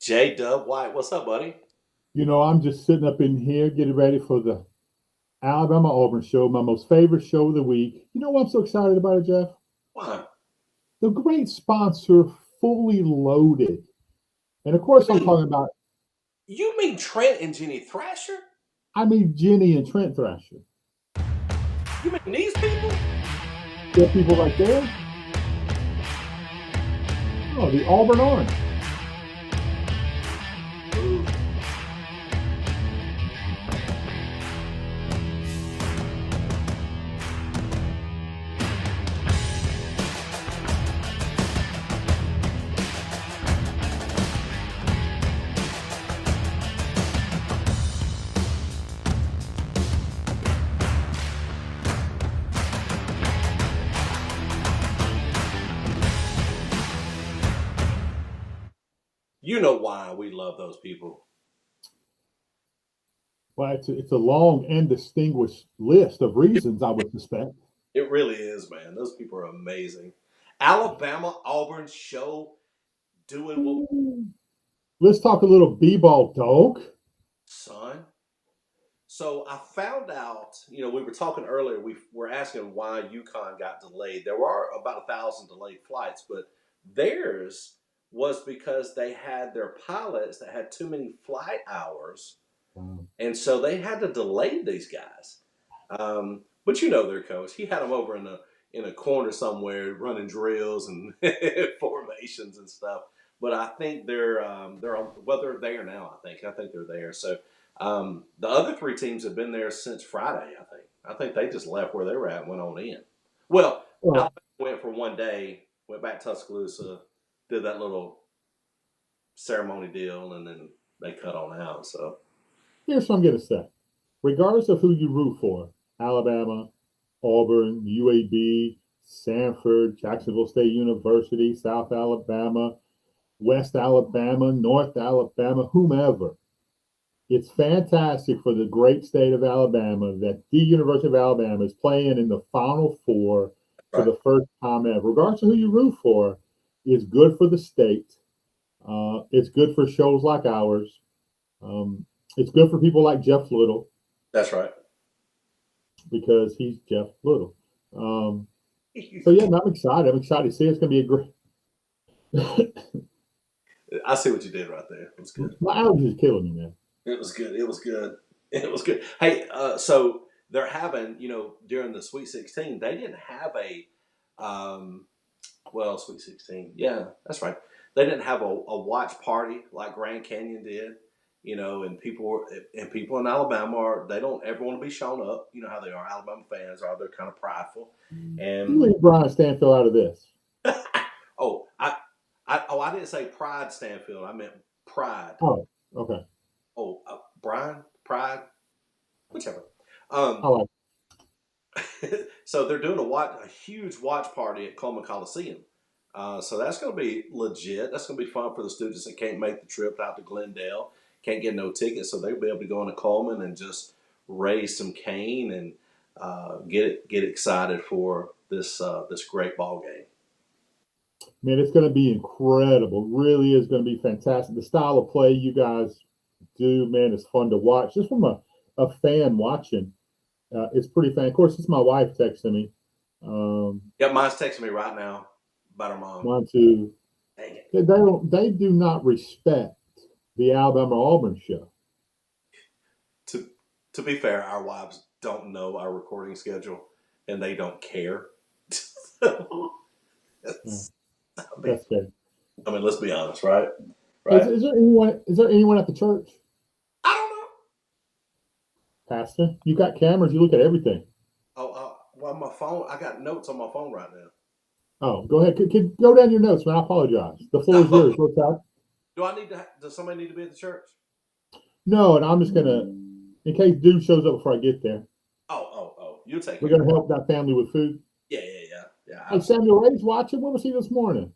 J Dub White, what's up, buddy? I'm just sitting up in here getting ready for the Alabama Auburn show, my most favorite show of the week. You know what I'm so excited about it, Jeff? Why? The great sponsor, Fully Loaded. And of You course, I'm mean talking about, you mean Trent and Jenny Thrasher? Jenny and Trent Thrasher. You mean these people? There are people right there. Oh, the Auburn Orange. Ooh. You know why we love those people. Well, it's a long and distinguished list of reasons, I would suspect. It really is, man. Those people are amazing. Alabama Auburn show doing what, Let's talk a little b-ball, dog. son. So I found out, we were talking earlier. We were asking why UConn got delayed. There were about 1,000 delayed flights, but theirs was because they had their pilots that had too many flight hours, Um, and so they had to delay these guys. But their coach, he had them over in a corner somewhere running drills and formations and stuff. But I think they're on, well, they're there now. I think they're there. So the other three teams have been there since Friday. I think they just left where they were at and went on in. Well, well, Alabama went for one day, went back to Tuscaloosa, did that little ceremony deal, and then they cut on out. So here's what I'm going to say. Regardless of who you root for, Alabama, Auburn, UAB, Sanford, Jacksonville State University, South Alabama, West Alabama, North Alabama, whomever. It's fantastic for the great state of Alabama that the University of Alabama is playing in the Final Four for right. the first time ever. Regardless of who you root for, it's good for the state. It's good for shows like ours. Um, it's good for people like Jeff Little That's right. because he's Jeff Little. Um, so yeah, I'm excited. I'm excited to see. It's going to be a great. I see what you did right there. It was good. My allergies is killing me, man. It was good. It was good. It was good. Hey, so they're having, during the Sweet 16, they didn't have um, Sweet 16. Yeah, that's right. They didn't have a watch party like Grand Canyon did, and people in Alabama they don't ever want to be shown up. You know how they are. Alabama fans are. They're kind of prideful. You And leave Brian Stanfield out of this. oh, I didn't say pride Stanfield. I meant pride. Oh, okay. Oh, Brian, pride, whichever. I Um, like. so they're doing a huge watch party at Coleman Coliseum. So that's going to be legit. That's going to be fun for the students that can't make the trip out to Glendale, can't get no tickets, so they'll be able to go into Coleman and just raise some cane and get excited for this great ball game. Man, it's going to be incredible. Really is going to be fantastic. The style of play you guys do, man, is fun to watch. Just from a fan watching, it's pretty fan. Of course, it's my wife texting me. Yeah, mine's texting me right now about her mom. Want to Dang it. they do not respect the Alabama Auburn show. To to be fair, our wives don't know our recording schedule, and they don't care. Yeah, I mean, that's good. let's be honest, right? Is, Right? is there anyone? Is there anyone at the church, I don't know. Pastor? You got cameras. You look at everything. Well, my phone. I got notes on my phone right Oh, go ahead. Go down your notes, man. I apologize. The floor is now. yours. What's that? Do I need to? Does somebody need to be at the church? No, and I'm just gonna, in case dude shows up before I get there, Oh! You take we're care. gonna help that family with food. Yeah. Hey, Absolutely. Samuel Ray's watching. Where was he this morning?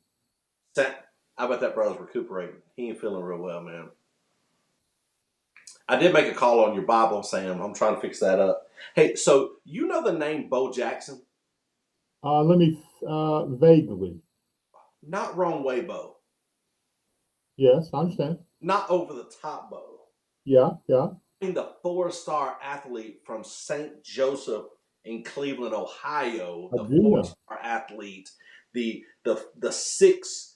I bet that brother's recuperating. He ain't feeling real well, man. I did make a call on your Bible, Sam. I'm trying to fix that up. Hey, so you know the name Bo Jackson? Let me vaguely. Not wrong way, Bo. Yes, I understand. not over the top, Bo. Yeah, yeah. The four-star athlete from St. Joseph in Cleveland, Ohio, I the do know. four-star athlete, the 6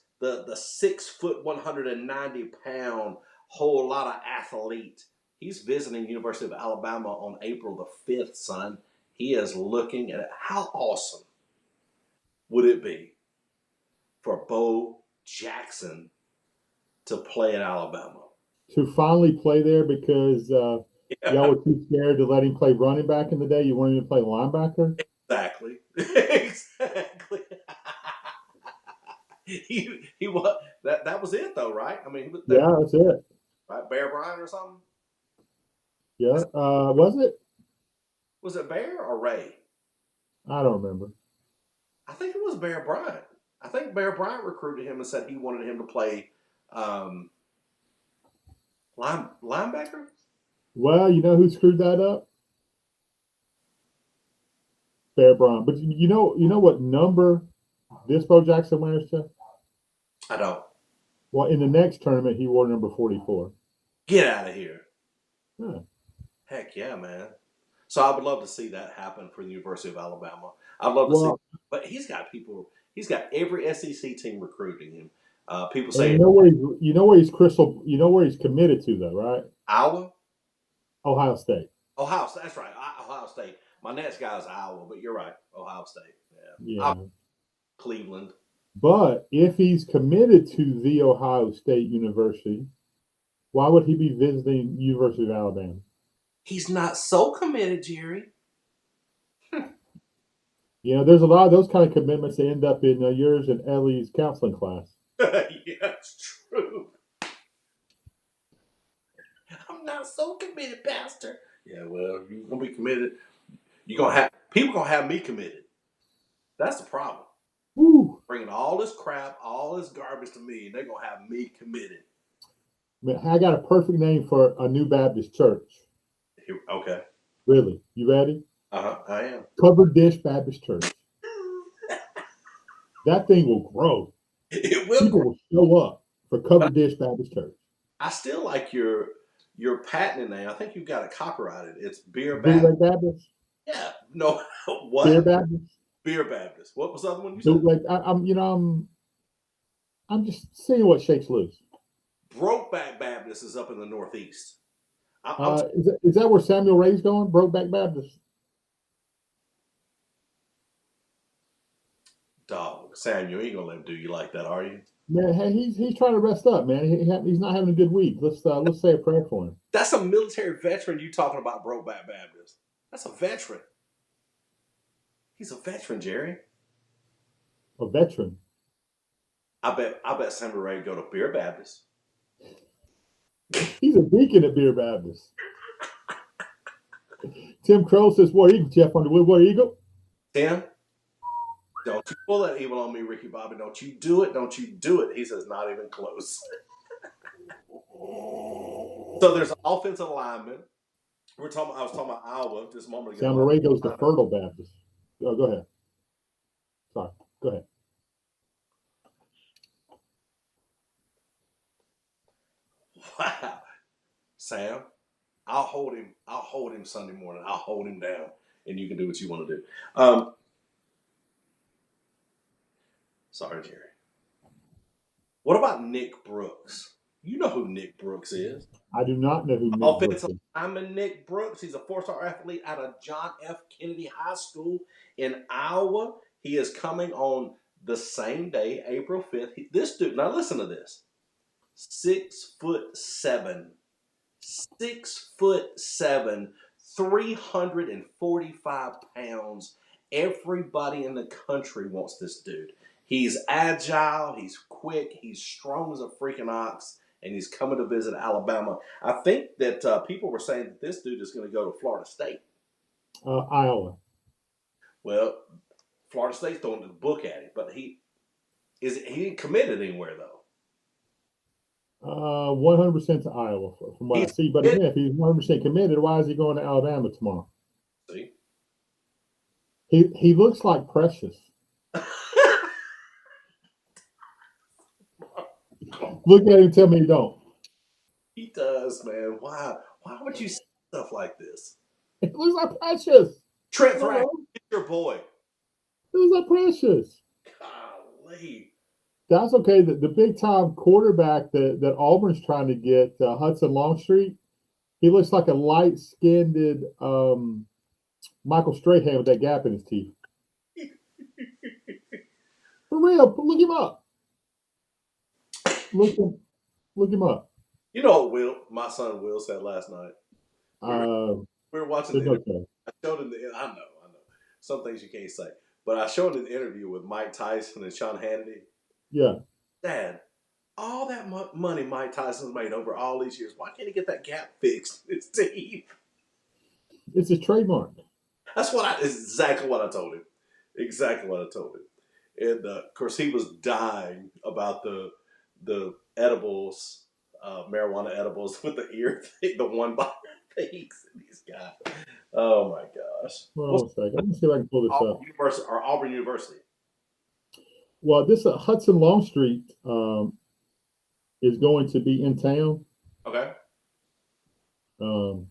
foot 190 pound whole lot of athlete. He's visiting University of Alabama on April the 5th, son. He is looking at it. How awesome would it be for Bo Jackson to play at Alabama? To finally play there because y'all Yeah, were too scared to let him play running back in the day. You wanted him to play linebacker. exactly. Exactly. He was that was it though, right? I mean, they Yeah, that's it. right Bear Bryant or something. Yeah, was it? Was it Bear or Ray? I don't remember. I think it was Bear Bryant. I think Bear Bryant recruited him and said he wanted him to play um, linebacker. Well, you know who screwed that up? Bear Bryant. But you know what number this Bo Jackson wears to? I don't. Well, in the next tournament, he wore number 44. Get out of here. Huh. Heck yeah, man. So I would love to see that happen for the University of Alabama. I'd love to see, Well, but he's got people. He's got every SEC team recruiting him. People and say you know where he's crystal. You know where he's committed to, though, right? Iowa, Ohio State. Ohio State. That's right, Ohio State. My next guy is Iowa, but you're right, Ohio State. Yeah, Yeah. Cleveland. But if he's committed to the Ohio State University, why would he be visiting University of Alabama? He's not so committed, Jerry. You know, there's a lot of those kind of commitments that end up in yours and Ellie's counseling class. Yeah, it's true. I'm not so committed, Pastor. Yeah, well, you're gonna be committed. You're gonna have people gonna have me committed. That's the problem. Woo! Bringing all this crap, all this garbage to me, and they're gonna have me committed. Man, I got a perfect name for a new Baptist church. Okay. Really? You ready? I am. Covered Dish Baptist Church. That thing will grow. It will People grow, will show up for but Covered Dish Baptist Church. I still like your patented name. I think you've got it copyrighted. It's Beer Baptist. Bootleg Baptist? Yeah. No. Beer What? Baptist? Beer Baptist. What was the other one you said? Bootleg. I'm just seeing what shakes loose. Brokeback Baptist is up in the Northeast. I'm Is that where Samuel Ray's going? Brokeback Baptist. dog. Sam, you ain't gonna let him do you like that, are you? Man, hey, he's trying to rest up, man. He's not having a good week. Let's say a prayer for him. That's a military veteran you talking about, Brokeback Baptist. That's a veteran. He's a veteran, Jerry. A veteran. I bet Samuel Ray go to Beer Baptist. He's a deacon at Beer Baptist. Tim Crow says, "War Eagle." Jeff Underwood, War Eagle. Tim, don't you pull that evil on me, Ricky Bobby. Don't you do it. Don't you do it. He says, not even close. So there's an offensive lineman. I was talking about Iowa just a moment ago. Samuel Ray goes to Fertile Baptist. Oh, go ahead. Sorry. Go ahead. Wow. Sam, I'll hold him. I'll hold him Sunday morning. I'll hold him down, and you can do what you want to do. Sorry, Jerry. What about Nick Brooks? You know who Nick Brooks is. I do not know who Nick Brooks Offensive is. lineman Nick Brooks. He's a four-star athlete out of John F. Kennedy High School in Iowa. He is coming on the same day, April 5th. This dude, now listen to this. 6'7", 6'7", 345 pounds. Everybody in the country wants this dude. He's agile, he's quick, he's strong as a freaking ox, and he's coming to visit Alabama. I think that people were saying that this dude is going to go to Florida State. Iowa. Well, Florida State's throwing the book at him, but he ain't committed anywhere though. 100% to Iowa from what I He's see. But committed. again, if he's 100% committed, why is he going to Alabama tomorrow? See? He looks like Precious. Look at him and tell me he don't. He does, man. Why? Why would you say stuff like this? It was not precious. Trent I don't Frack, know. get your boy. It was not precious. Golly. That's okay. The big time quarterback that Auburn's trying to get, Hudson Longstreet, he looks like a light skinned Michael Strahan with that gap in his teeth. For real, look him up. Look him, look him up. You know what my son Will said last night? We were, Uh, we were watching the there's interview. no telling. I showed him I know. Some things you can't say. But I showed him the interview with Mike Tyson and Sean Hannity. Yeah, Dad, all that money Mike Tyson's made over all these years, why can't he get that gap fixed in his teeth? it's a trademark. That's exactly what I told him. Exactly what I told him. And of course, he was dying about the edibles, marijuana edibles with the ear thing, the one by things. These guys. Oh my gosh. Hold What's on a second. Let me see if I can pull this up. Auburn University? Well, this Hudson Longstreet is going to be in town. Okay. I don't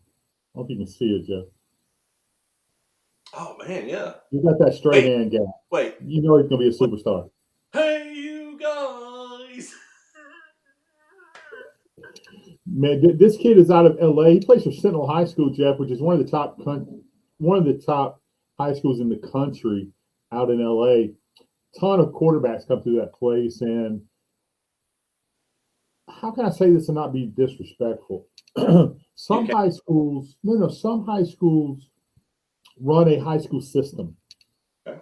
know if you can see it, Jeff. Oh man, yeah. You got that straight hand guy. Wait. You know he's going to be a superstar. Hey, you guys. Man, this kid is out of LA. He plays for Sentinel High School, Jeff, which is one of the top high schools in the country out in LA. Ton of quarterbacks come through that place, and how can I say this and not be disrespectful? Some high schools run a high school system. Okay.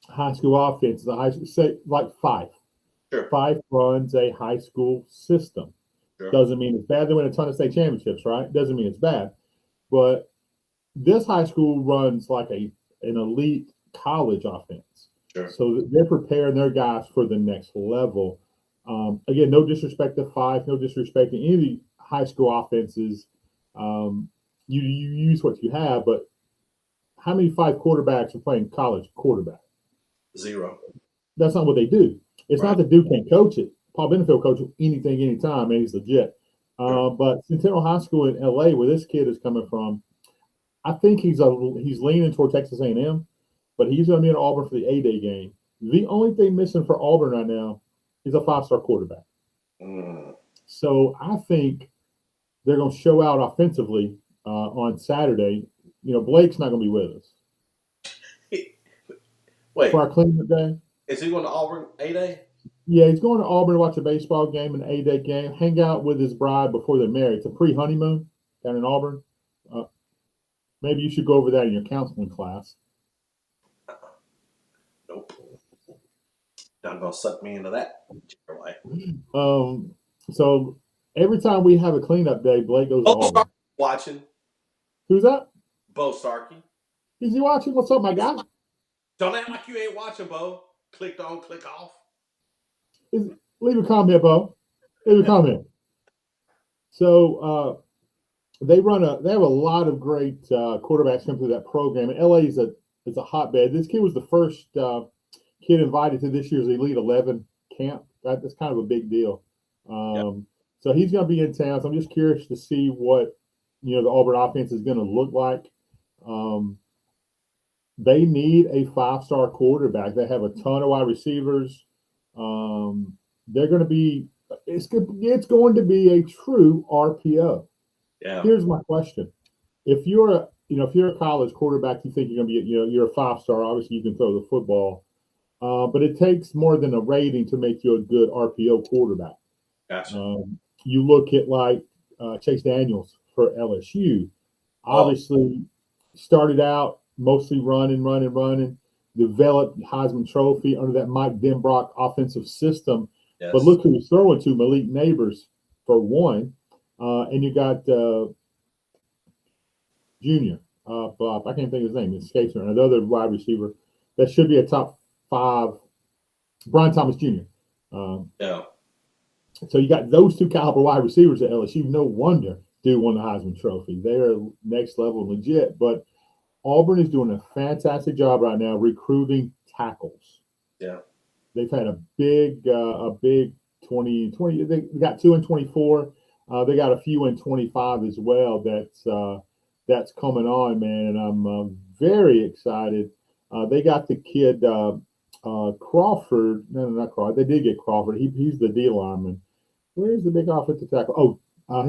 High school offense, the high school, say like five. Sure. Five runs a high school system. Sure. Doesn't mean it's bad. They win a ton of state championships, right? Doesn't mean it's bad. But this high school runs like an elite college offense. Sure. So they're preparing their guys for the next level. Again, no disrespect to five, no disrespect to any of the high school offenses. You use what you have, but how many five quarterbacks are playing college quarterback? Zero. That's not what they do. It's Right. not that Duke can't coach it. Paul Benefield coaches anything, anytime, and he's legit. But Centennial High School in LA, where this kid is coming from, I think he's leaning toward Texas A&M, but he's going to be in Auburn for the A-Day game. The only thing missing for Auburn right now is a five-star quarterback. So I think they're going to show out offensively on Saturday. You know, Blake's not going to be with us. Wait, for our cleanup day. Is he going to Auburn A-Day? Yeah, he's going to Auburn to watch a baseball game, an A-Day game, hang out with his bride before they're married. It's a pre-honeymoon down in Auburn. Maybe you should go over that in your counseling class. Nope. Not going to suck me into that. So every time we have a cleanup day, Blake goes to Auburn. Watching. Who's that? Bo Starkey. Is he watching? What's up, my guy? Don't act like you ain't watching, Bo. Clicked on, click off. Leave a comment, Bo. Leave a comment. So they have a lot of great quarterbacks come through that program. And LA is a hotbed. This kid was the first kid invited to this year's Elite 11 camp. That's kind of a big deal. So he's going to be in town. So I'm just curious to see what the Auburn offense is going to look like. They need a five-star quarterback. They have a ton of wide receivers. They're going to be. It's going to be a true RPO. Yeah. Here's my question: if you're a college quarterback, you think you're going to be you're a five-star. Obviously, you can throw the football, but it takes more than a rating to make you a good RPO quarterback. Gotcha. You look at like Chase Daniels for LSU. Obviously, started out mostly running, developed Heisman Trophy under that Mike Denbrock offensive system. Yes. But look who he's throwing to, Malik Neighbors, for one. And you got Junior. I can't think of his name. It escapes me. Another wide receiver that should be a top 5, Brian Thomas Jr. Yeah. So you got those two caliber wide receivers at LSU. No wonder dude won the Heisman Trophy. They're next level legit. But Auburn is doing a fantastic job right now recruiting tackles. Yeah. They've had a big 2020. They got 2 and 24. They got a few in 25 as well. That's coming on, man, and I'm very excited. They got the kid Crawford. No, not Crawford. They did get Crawford. He's the D lineman. Where's the big offensive tackle?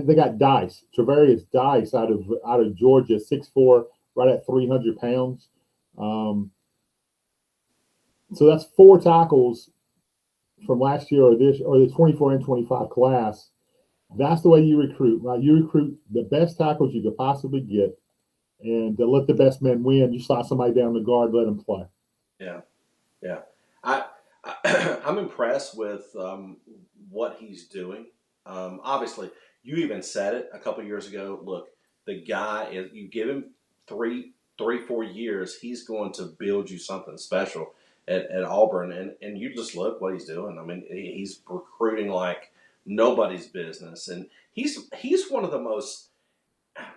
They got Dice, Travarius Dice out of Georgia, 6'4", right at 300 pounds. Um, so that's four tackles from last year or this or the 24 and 25 class. That's the way you recruit, right? You recruit the best tackles you could possibly get, and let the best men win. You slot somebody down the guard, let them play. Yeah, yeah. I, I'm impressed with what he's doing. Obviously, you even said it a couple years ago. Look, the guy is. You give him 4 years, he's going to build you something special at Auburn, and you just look what he's doing. I mean, he's recruiting like nobody's business, and he's one of the most.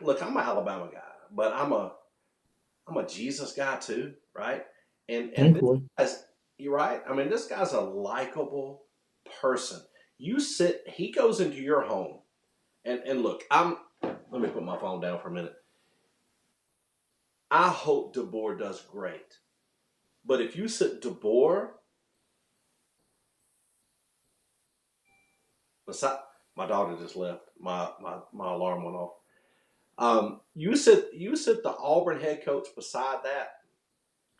Look, I'm an Alabama guy, but I'm a Jesus guy too, right? And this Thankfully, guy's you're right. I mean, this guy's a likable person. He goes into your home, and look, let me put my phone down for a minute. I hope DeBoer does great, but if you sit DeBoer beside my daughter just left, my alarm went off. You sit the Auburn head coach beside that.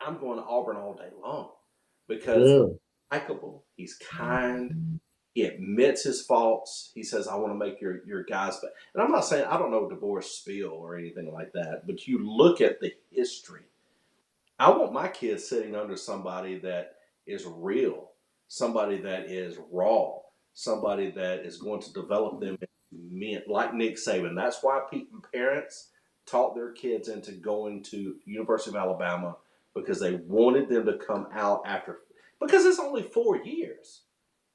I'm going to Auburn all day long because really. likable. He's kind. He admits his faults. He says, "I want to make your guys." But and I'm not saying I don't know divorce spiel or anything like that. But you look at the history. I want my kids sitting under somebody that is real, somebody that is raw, somebody that is going to develop them into men, like Nick Saban. That's why parents taught their kids into going to University of Alabama because they wanted them to come out after. Because it's only 4 years.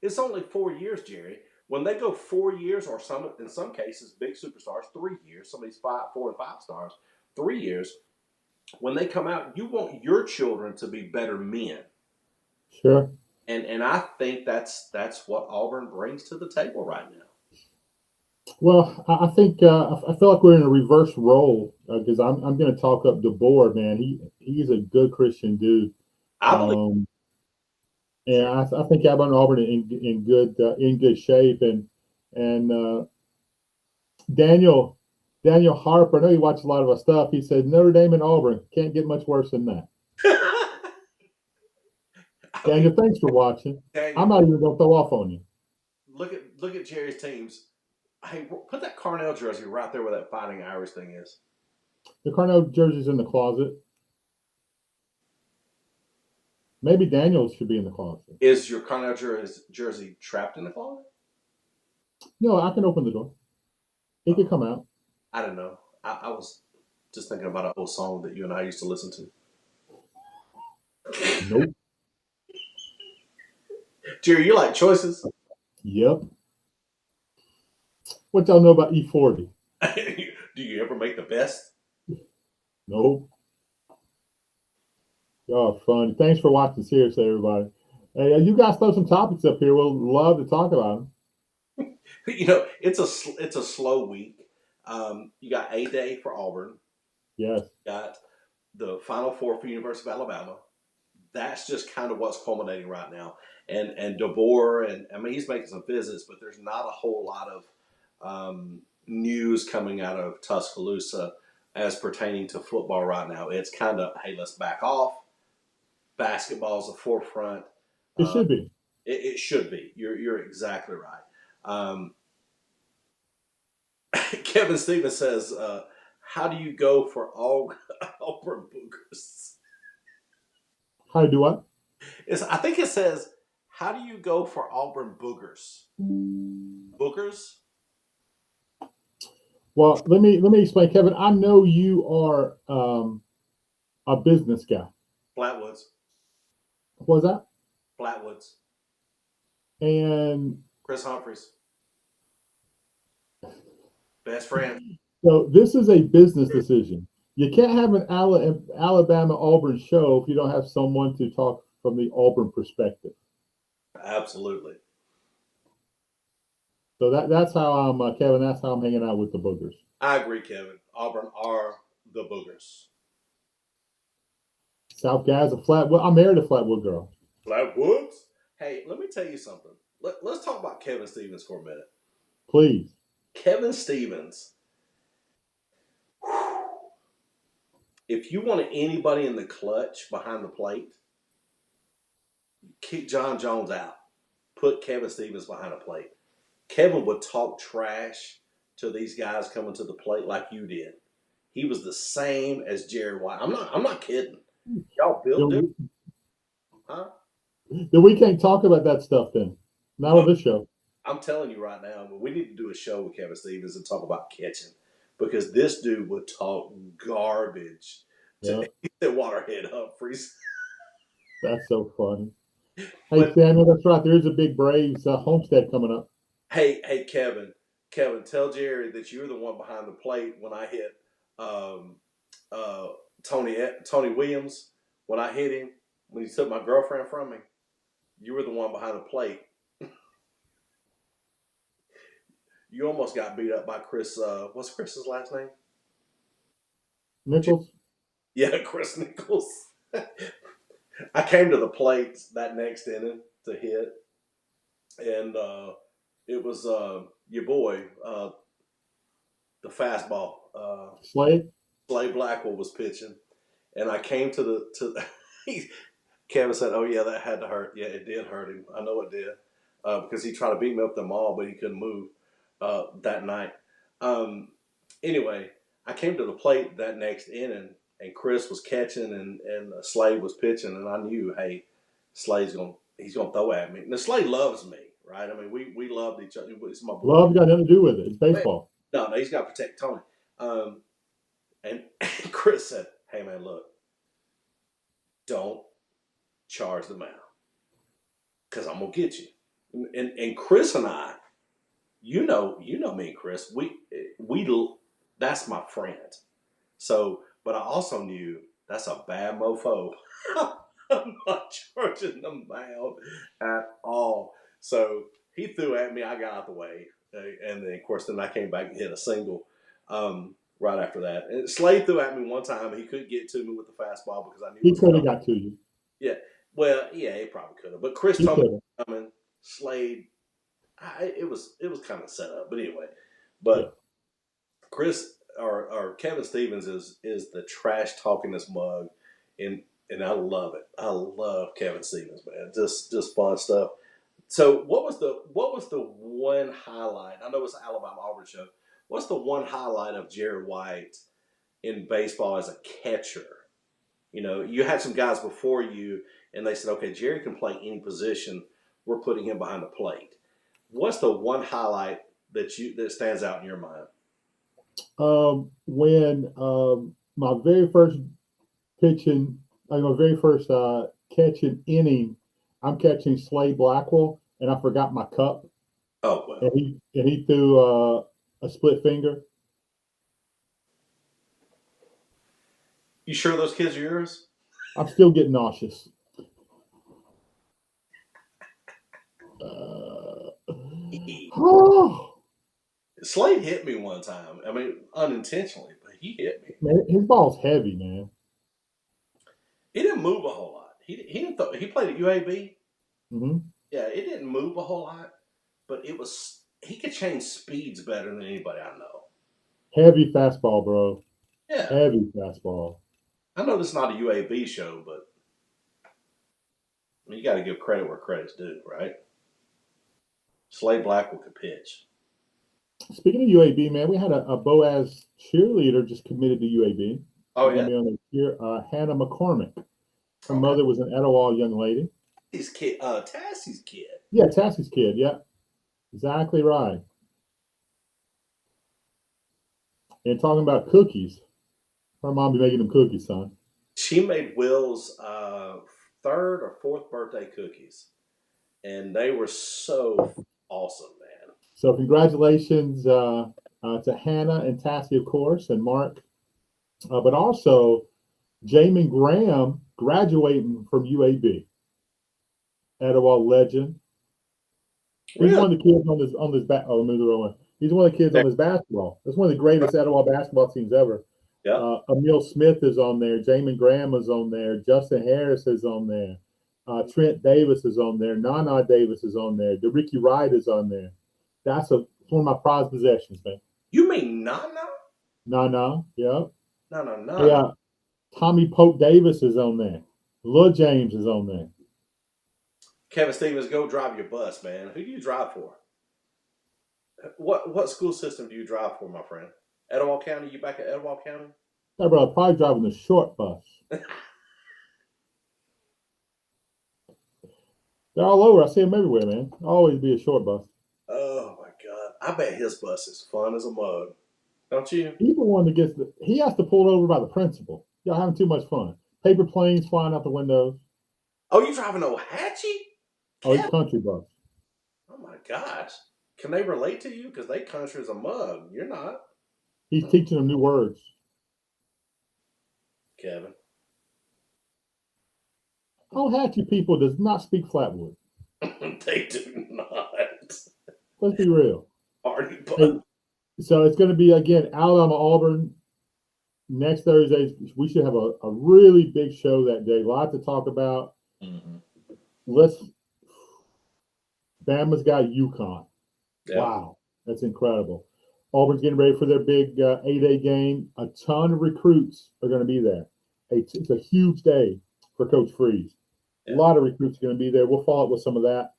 It's only 4 years, Jerry. When they go 4 years, or in some cases, big superstars, 3 years. Some of these 4 and 5 stars, 3 years when they come out, you want your children to be better men. Sure. And I think that's what Auburn brings to the table right now. Well, I think I feel like we're in a reverse role because I'm going to talk up DeBoer, man. He's a good Christian dude, I believe um, and Jerry. I think Auburn in good shape. And Daniel Daniel Harper, I know you watch a lot of our stuff. He said Notre Dame and Auburn can't get much worse than that. I mean, Daniel, thanks for watching. I'm Daniel, not even going to throw off on you. look at Jerry's teams. Hey, put that Carnell jersey right there where that Fighting Irish thing is. The Carnell jersey's in the closet. Maybe Daniel's should be in the closet. Is your Carnell jersey trapped in the closet? No, I can open the door. He could Oh, come out. I don't know. I was just thinking about an old song that you and I used to listen to. Nope. Jerry, you like choices? Yep. What y'all know about E40? Do you ever make the best? Nope. Y'all are fun. Thanks for watching. Seriously, everybody. Hey, you guys throw some topics up here. We'll love to talk about them. It's a slow week. You got A-Day for Auburn. Yes. You got the Final Four for University of Alabama. That's just kind of what's culminating right now. And DeBoer, and I mean, he's making some visits, but there's not a whole lot of news coming out of Tuscaloosa as pertaining to football right now. It's kind of, hey, let's back off. Basketball's the forefront. It Uh, should be. it should be. You're exactly right. Kevin Stevens says, "How do you go for all Auburn boogers?" How to do what? I think it says, "How do you go for Auburn boogers?" Boogers? Well, let me explain, Kevin. I know you are a business guy. Flatwoods. Was that? Flatwoods. And Chris Humphreys. Best friend. so this is a business decision. You can't have an Alabama Auburn show if you don't have someone to talk from the Auburn perspective. Absolutely. So that's how I'm, Kevin. That's how I'm hanging out with the boogers. I agree, Kevin. Auburn are the boogers. South Gaza, Flatwood. I married a Flatwood girl. Flatwoods. Hey, let me tell you something. Let's talk about Kevin Stevens for a minute. Please. Kevin Stevens. If you wanted anybody in the clutch behind the plate, kick John Jones out. Put Kevin Stevens behind the plate. Kevin would talk trash to these guys coming to the plate like you did. He was the same as Jerry White. I'm not kidding. Y'all built different, Then huh? we can't talk about that stuff then. Not on Oh, this show. I'm telling you right now, we need to do a show with Kevin Stevens and talk about catching because this dude would talk garbage to Yeah, Waterhead Humphreys. that's so funny. Hey, But Samuel, that's right. There is a big Braves homestead coming up. hey, Kevin, tell Jerry that you're the one behind the plate when I hit um, uh, Tony Williams. When I hit him, when he took my girlfriend from me, you were the one behind the plate. You almost got beat up by Chris. What's Chris's last name? Nichols? Yeah, Chris Nichols. I came to the plate that next inning to hit, and it was your boy, the fastball. Slade? Slade Blackwell was pitching, and I came to Kevin said, "Oh yeah, that had to hurt. Yeah, it did hurt him. I know it did, because he tried to beat me up the mall, but he couldn't move that night." Um, anyway, I came to the plate that next inning, and Chris was catching, and Slade was pitching, and I knew, hey, he's gonna throw at me. Now Slade loves me, right? I mean, we loved each other. It's my boy. Love got nothing to do with it. It's Well, baseball. no, he's got to protect Tony. And Chris said, "Hey man, look, don't charge the mound because I'm gonna get you." And Chris and I, you know me and Chris, we that's my friend. So, but I also knew that's a bad mofo. I'm not charging the mound at all. So he threw at me. I got out the way, and then of course, then I came back and hit a single. Right after that, and Slade threw at me one time. He couldn't get to me with the fastball because I knew it He was could have coming. got to you. Yeah, well, yeah, he probably could have. But Chris He told me could it have. was coming. Slade, it was kind of set up. But anyway, Yeah. but Chris or Kevin Stevens is the trash talkingest mug, and I love it. I love Kevin Stevens, man. Just fun stuff. So what was the one highlight? I know it's an Alabama Auburn show. What's the one highlight of Jerry White in baseball as a catcher? You know, you had some guys before you, and they said, okay, Jerry can play any position. We're putting him behind the plate. What's the one highlight that stands out in your mind? When my very first pitching, my very first catching inning, I'm catching Slade Blackwell, and I forgot my cup, Oh and well, he threw a split finger. you sure those kids are yours? I'm still getting nauseous. Uh, oh, Slade hit me one time. I mean, unintentionally, but he hit me. man, his ball's heavy, man. He didn't move a whole lot. He didn't. He played at UAB. Hmm. Yeah, it didn't move a whole lot, but he could change speeds better than anybody I know. Heavy fastball, bro. Yeah, Heavy fastball. I know this is not a UAB show, but I mean, you got to give credit where credit's due, right? Slade Blackwell could pitch. Speaking of UAB, man, we had a Boaz cheerleader just committed to UAB. Oh She's going yeah, to be on the cheer. Hannah McCormick. Her okay. mother was an Etowah young lady. Tassie's kid. Yeah, Tassie's kid. Yeah, exactly right. And talking about cookies, her mom be making them cookies, son. She made Will's third or fourth birthday cookies, and they were so awesome, man. So congratulations to Hannah and Tassie, of course, and Mark, but also Jamin Graham graduating from UAB, Etowah legend. He's Really? one of the kids on this back. Oh, moved the wrong way. He's one of the kids on this basketball. That's one of the greatest Etowah basketball teams ever. Yeah. Emil Smith is on there. Jamin Graham is on there. Justin Harris is on there. Trent Davis is on there. Nana Davis is on there. Ricky Wright is on there. One of my prized possessions, man. You mean Nana? Nana, yeah. No, no, Hey, no. Tommy Pope Davis is on there. Lil James is on there. Kevin Stevens, go drive your bus, man. Who do you drive for? What school system do you drive for, my friend? Etowah County? You back at Etowah County? That brother probably driving the short bus. They're all over. I see them everywhere, man. Always be a short bus. Oh my God! I bet his bus is fun as a mug. Don't you? He's the one that he has to pull over by the principal. Y'all having too much fun. Paper planes flying out the windows. Oh, you driving Ohatchee? Oh, he's Kevin? country bus. Oh my gosh! Can they relate to you? Because they country as a mug. You're not, He's teaching them new words. Kevin. Ohatchee people does not speak Flatwood. They do not. Let's be real. Party bus. Hey, so it's going to be again Alabama Auburn next Thursday. We should have a really big show that day. A lot to talk about. Mm-hmm. Let's. Bama's got UConn. Yeah. Wow, that's incredible. Auburn's getting ready for their big 8A game. A ton of recruits are going to be there. It's a huge day for Coach Freeze. Yeah. A lot of recruits are going to be there. We'll follow up with some of that.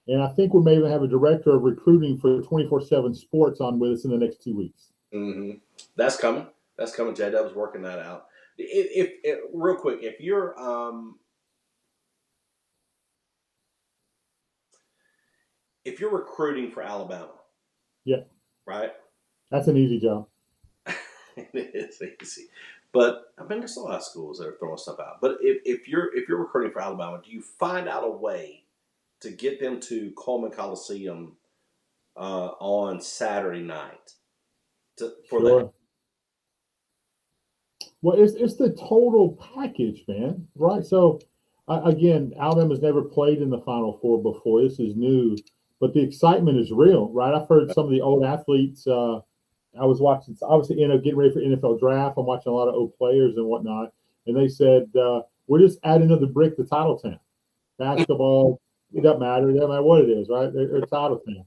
And I think we may even have a director of recruiting for 24/7 Sports on with us in the next 2 weeks. Mm-hmm. That's coming. That's coming. J-Dub's working that out. If real quick, if you're recruiting for Alabama, Yeah, right? that's an easy job. It is easy, but I mean, there's a lot of schools that are throwing stuff out. But if you're recruiting for Alabama, do you find out a way to get them to Coleman Coliseum on Saturday night? Sure. Well, it's the total package, man. Right. So again, Alabama's never played in the Final Four before. This is new, but the excitement is real, right? I've heard some of the old athletes. I was watching, obviously, getting ready for NFL draft. I'm watching a lot of old players and whatnot, and they said we're just adding another brick to Titletown. Basketball, it doesn't matter. It doesn't matter what it is, right? They're Titletown.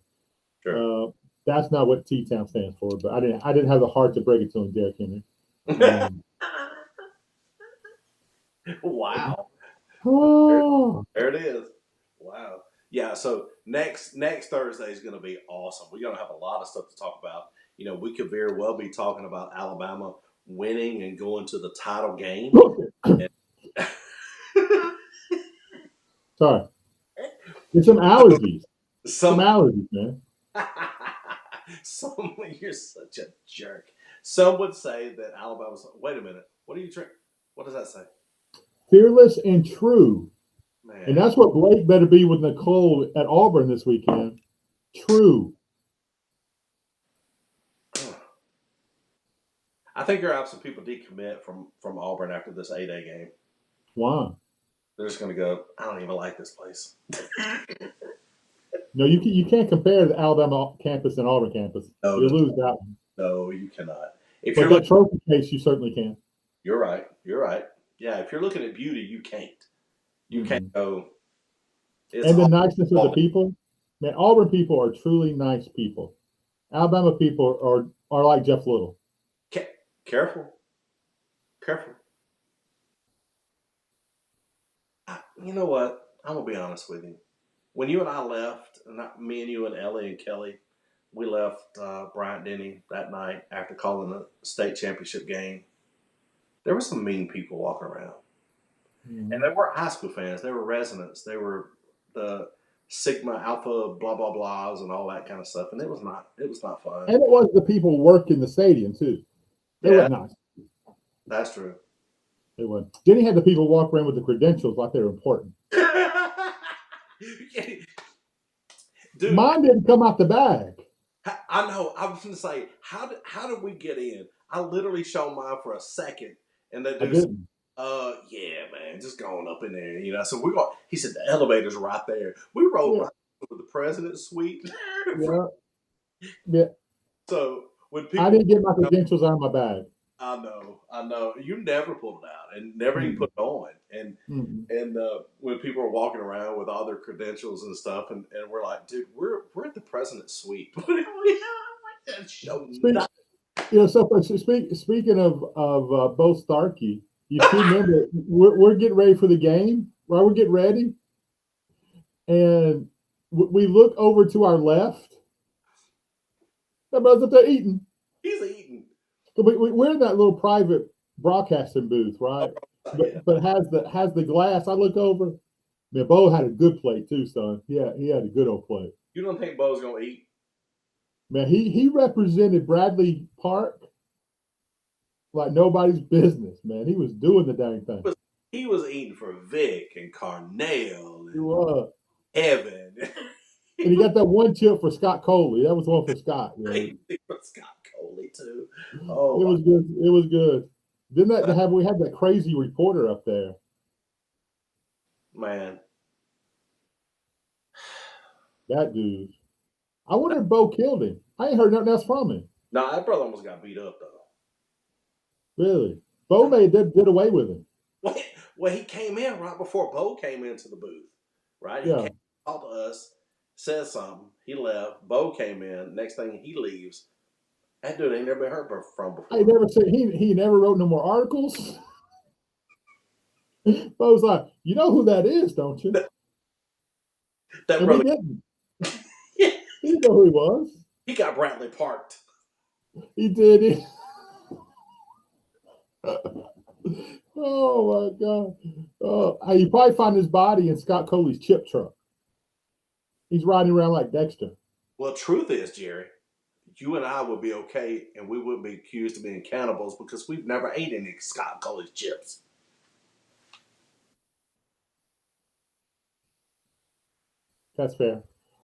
Sure. That's not what T-Town stands for, but I didn't have the heart to break it to him, Derrick Henry. Wow. Oh. There it is. Wow. Yeah, so next Thursday is going to be awesome. We're going to have a lot of stuff to talk about. You know, we could very well be talking about Alabama winning and going to the title game. Sorry. There's some allergies. Some allergies, man. You're such a jerk. Some would say that Alabama's. Wait a minute. What are you drink? What does that say? Fearless and true. Man. And that's what Blake better be with Nicole at Auburn this weekend. True. I think you're out some people decommit from Auburn after this 8A game. Why? They're just going to go, I don't even like this place. No, you can't compare the Alabama campus and Auburn campus. No, you lose that one. No, you cannot. If but that trophy case, you certainly can. You're right. You're right. Yeah, if you're looking at beauty, you can't. You can't go. And the niceness of the people. Man, Auburn people are truly nice people. Alabama people are like Jeff Little. Careful. You know what? I'm going to be honest with you. When you and I left, me and you and Ellie and Kelly, we left Bryant Denny that night after calling the state championship game. There were some mean people walking around. Mm-hmm. And they weren't high school fans. They were residents. They were the Sigma Alpha blah, blah, blahs and all that kind of stuff. And it was not fun. And it was the people working the stadium, too. They were nice. That's true. They were. Then he had the people walk around with the credentials like they were important. Dude, mine didn't come out the bag. I know. I was going to say, how did we get in? I literally showed mine for a second, and that dude said, yeah, man, just going up in there, you know. So we're going. He said the elevator's right there. We rolled right with the president's suite. Yeah, yeah. So when I people, didn't get my credentials out of my bag. I know, you never pulled it out and never even Mm-mm, put it on. And mm-mm. when people are walking around with all their credentials and stuff, and we're like, dude, we're at the president's suite. That show Speak, nothing. speaking of Bo Starkey, you see, remember we're getting ready for the game, right? We're getting ready, and we look over to our left. That brother's up there eating. He's eating. We're in that little private broadcasting booth, Oh, right? yeah. But has the glass. I look over. Man, Bo had a good plate too, son. Yeah, he had a good old plate. You don't think Bo's gonna eat? Man, he represented Bradley Park like nobody's business, man. He was doing the dang thing. He was eating for Vic and Carnell He and was. Evan. And He he was got that one chip for Scott Coley. That was one for Scott. Man. crazy for Scott Coley too. Oh It my was good. It was good. Didn't that have we had that crazy reporter up there? man. That dude. I wonder if Bo killed him. I ain't heard nothing else from him. No, that brother almost got beat up though. Really. Bo made did away with him. Well, he came in right before Bo came into the booth. Right? He Yeah. came, talked to us, said something. He left. Bo came in. Next thing he leaves. That dude ain't never been heard from I before. never said he never wrote no more articles. Bo's like, you know who that is, don't you? That And we brother, didn't. He didn't know who he was. he got Bradley parked. He did it. Oh my God. Oh, you probably find his body in Scott Coley's chip truck. He's riding around like Dexter. Well, truth is, Jerry, you and I would be okay, and we wouldn't be accused of being cannibals because we've never ate any Scott College chips. That's fair.